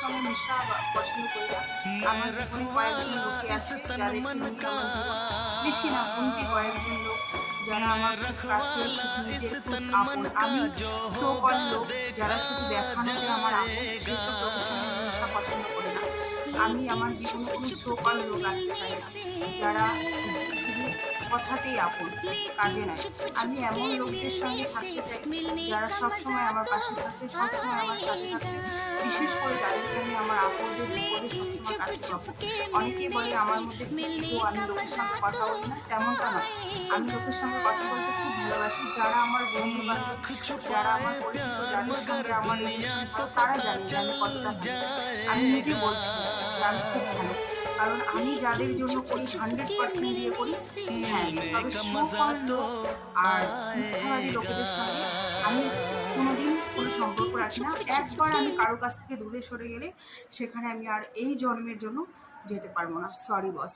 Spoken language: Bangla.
সঙ্গে মেশা পছন্দ করি না। আমার জীবনে কয়েকজন লোকই আছে যাদের জন্য আমার জীবন, বেশি না, গুনতি কয়েকজন লোক যারা আমার খুব কাছের, খুব নিজের, খুব আপন। আমি সো কল লোক যারা শুধু দেখানোতে আমার আপন, সেসব লোকের সঙ্গে মেশা পছন্দ করি না। আমি আমার জীবনে কোনো সো কল লোক রাখতে চাই না, যারা শুধু কথাতেই আপন, কাজে নয়। আমি এমন লোকদের সঙ্গে থাকতে চাই যারা সবসময় আমার পাশে থাকবে, সবসময় আমার সাথে থাকবে। বিশেষ করে যাদেরকে আমি আমার আপনদের বিপদে সবসময় কাছে পাবো। অনেকেই বলে আমার মধ্যে খুব ইগো, আমি লোকের সঙ্গে কথা বলি না, তেমনটা নয়। আমি লোকের সঙ্গে কথা বলতে খুব ভালোবাসি। যারা আমার বন্ধু-বান্ধব, যারা আমার পরিচিত, যাদের সঙ্গে আমার রিলেশন ভালো, তারা জানে যে আমি কতটা ভালো। আমি নিজে বলছি যে আমি খুব ভালো। কারণ আমি যাদের জন্য করি 100% দিয়ে করি। হ্যাঁ, তবে সুফল লোক আর মিথ্যাবাদী লোকেদের সঙ্গে আমি কোনোদিন কোনো সম্পর্ক রাখি না। একবার আমি কারো কাছ থেকে দূরে সরে গেলে সেখানে আমি আর এই জন্মের জন্য যেতে পারবো না। Sorry boss.